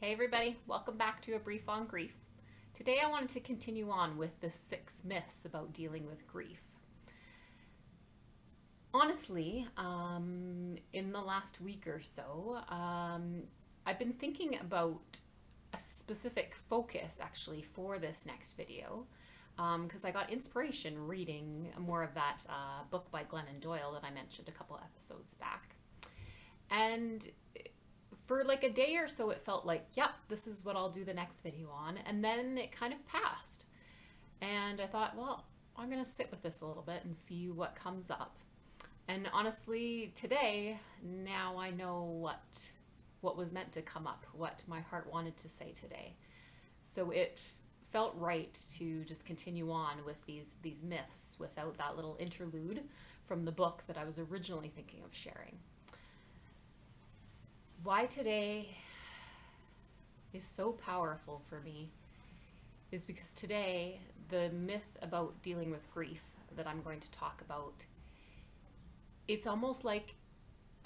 Hey everybody, welcome back to A Brief on Grief. Today I wanted to continue on with the 6 myths about dealing with grief. Honestly, in the last week or so, I've been thinking about a specific focus actually for this next video because I got inspiration reading more of that book by Glennon Doyle that I mentioned a couple episodes back. And for like a day or so, it felt like, yep, this is what I'll do the next video on. And then it kind of passed. And I thought, well, I'm going to sit with this a little bit and see what comes up. And honestly, today, now I know what was meant to come up, what my heart wanted to say today. So it felt right to just continue on with these myths without that little interlude from the book that I was originally thinking of sharing. Why today is so powerful for me is because today the myth about dealing with grief that I'm going to talk about, it's almost like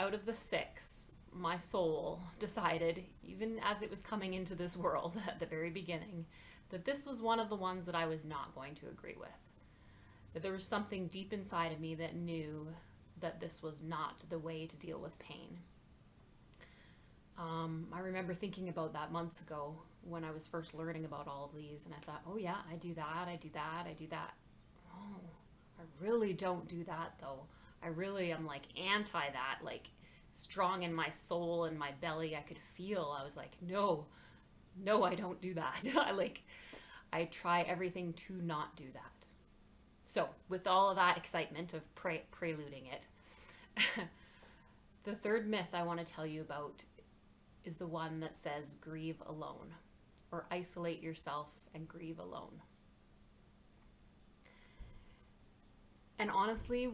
out of the 6, my soul decided, even as it was coming into this world at the very beginning, that this was one of the ones that I was not going to agree with. That there was something deep inside of me that knew that this was not the way to deal with pain. I remember thinking about that months ago when I was first learning about all of these, and I thought, oh yeah, I do that, I do that, I do that. Oh, I really don't do that though. I really am like anti that, like strong in my soul and my belly. I could feel, I was like, no, I don't do that. I try everything to not do that. So with all of that excitement of preluding it, the third myth I want to tell you about is the one that says grieve alone, or isolate yourself and grieve alone. And honestly,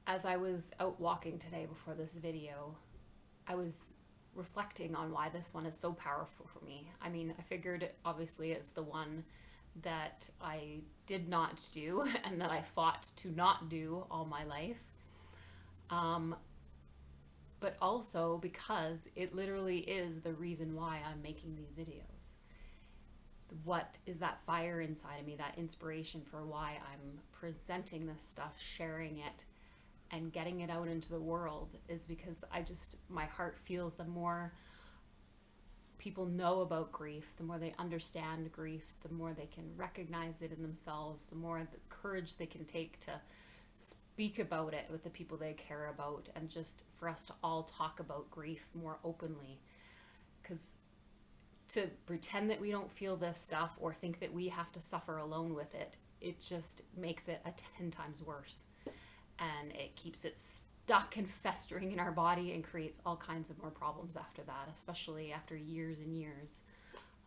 as I was out walking today before this video, I was reflecting on why this one is so powerful for me. I mean, I figured obviously it's the one that I did not do and that I fought to not do all my life. But also because it literally is the reason why I'm making these videos. What is that fire inside of me, that inspiration for why I'm presenting this stuff, sharing it, and getting it out into the world is because my heart feels the more people know about grief, the more they understand grief, the more they can recognize it in themselves, the more the courage they can take to speak about it with the people they care about, and just for us to all talk about grief more openly. Because to pretend that we don't feel this stuff or think that we have to suffer alone with it, it just makes it 10 times worse. And it keeps it stuck and festering in our body and creates all kinds of more problems after that, especially after years and years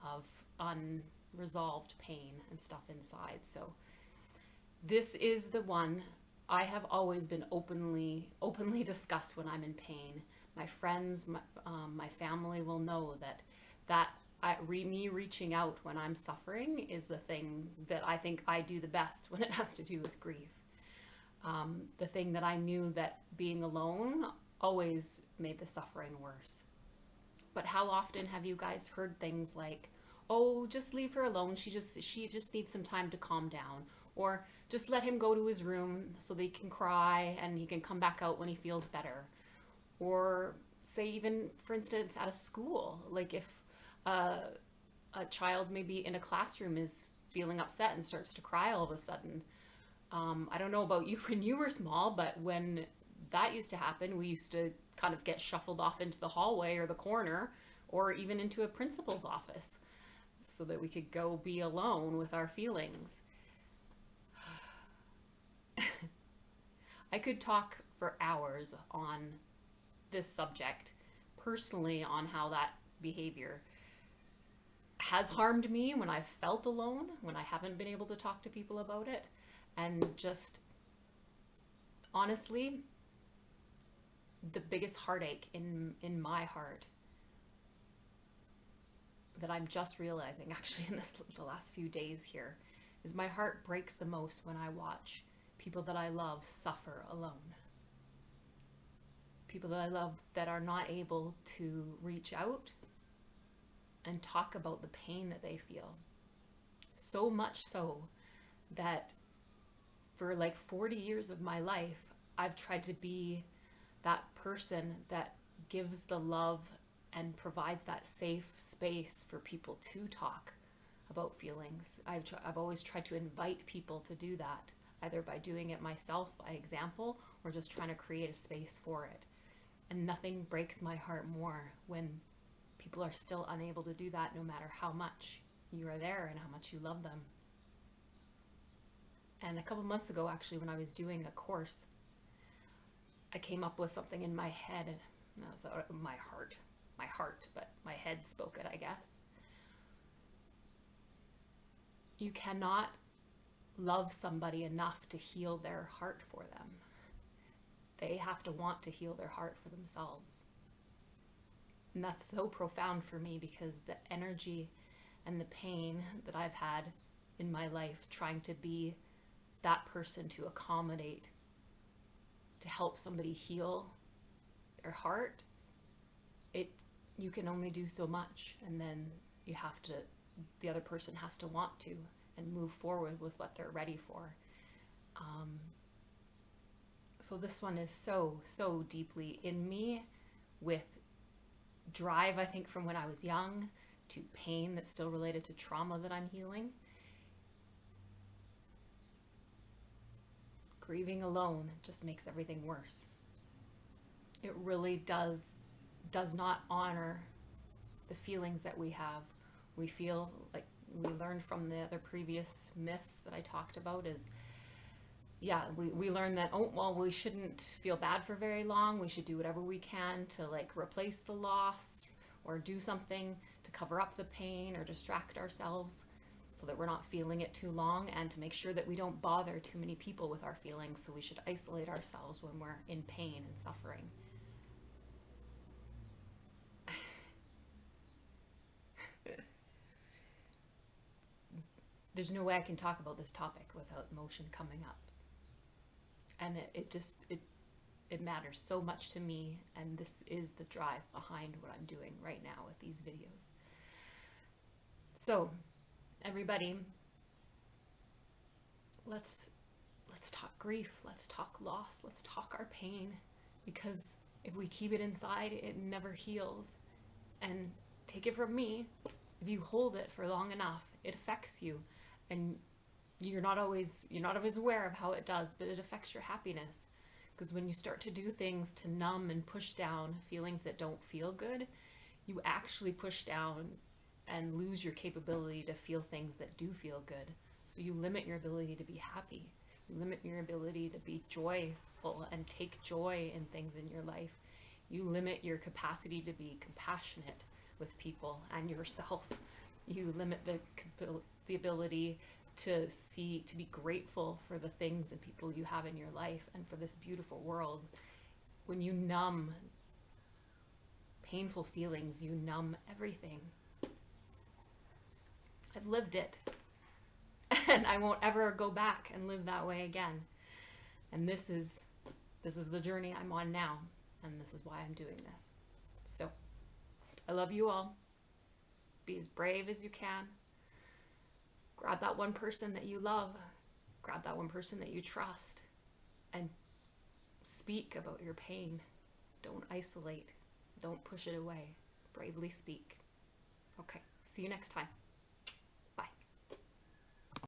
of unresolved pain and stuff inside. So this is the one I have always been openly discussed when I'm in pain. My friends, my family will know that me reaching out when I'm suffering is the thing that I think I do the best when it has to do with grief. The thing that I knew that being alone always made the suffering worse. But how often have you guys heard things like, oh, just leave her alone, she just needs some time to calm down, or just let him go to his room so they can cry and he can come back out when he feels better. Or say, even for instance at a school, like if a child maybe in a classroom is feeling upset and starts to cry all of a sudden. I don't know about you when you were small, but when that used to happen, we used to kind of get shuffled off into the hallway or the corner, or even into a principal's office so that we could go be alone with our feelings. I could talk for hours on this subject, personally, on how that behavior has harmed me when I've felt alone, when I haven't been able to talk to people about it. And just honestly, the biggest heartache in my heart that I'm just realizing actually in the last few days here is my heart breaks the most when I watch people that I love suffer alone. People that I love that are not able to reach out and talk about the pain that they feel. So much so that for like 40 years of my life, I've tried to be that person that gives the love and provides that safe space for people to talk about feelings. I've always tried to invite people to do that, either by doing it myself by example or just trying to create a space for it. And nothing breaks my heart more when people are still unable to do that, no matter how much you are there and how much you love them. And a couple months ago, actually, when I was doing a course, I came up with something in my head, and no, so my heart, but my head spoke it, I guess. You cannot love somebody enough to heal their heart for them. They have to want to heal their heart for themselves. And that's so profound for me, because the energy and the pain that I've had in my life trying to be that person to accommodate, to help somebody heal their heart, you can only do so much, and then the other person has to want to and move forward with what they're ready for. So this one is so deeply in me, with drive, I think, from when I was young, to pain that's still related to trauma that I'm healing. Grieving alone just makes everything worse. It really does not honor the feelings that we have. We feel like, we learned from the other previous myths that I talked about, is we learned that, we shouldn't feel bad for very long. We should do whatever we can to like replace the loss or do something to cover up the pain or distract ourselves so that we're not feeling it too long, and to make sure that we don't bother too many people with our feelings. So we should isolate ourselves when we're in pain and suffering. There's no way I can talk about this topic without emotion coming up. And it matters so much to me, and this is the drive behind what I'm doing right now with these videos. So, everybody, let's talk grief, let's talk loss, let's talk our pain, because if we keep it inside, it never heals. And take it from me, if you hold it for long enough, it affects you. And you're not always aware of how it does, but it affects your happiness. Because when you start to do things to numb and push down feelings that don't feel good, you actually push down and lose your capability to feel things that do feel good. So you limit your ability to be happy. You limit your ability to be joyful and take joy in things in your life. You limit your capacity to be compassionate with people and yourself. You limit the ability to be grateful for the things and people you have in your life and for this beautiful world. When you numb painful feelings, you numb everything. I've lived it, and I won't ever go back and live that way again. And this is the journey I'm on now, and this is why I'm doing this. So, I love you all. Be as brave as you can. Grab that one person that you love. Grab that one person that you trust, and speak about your pain. Don't isolate. Don't push it away. Bravely speak. Okay, see you next time.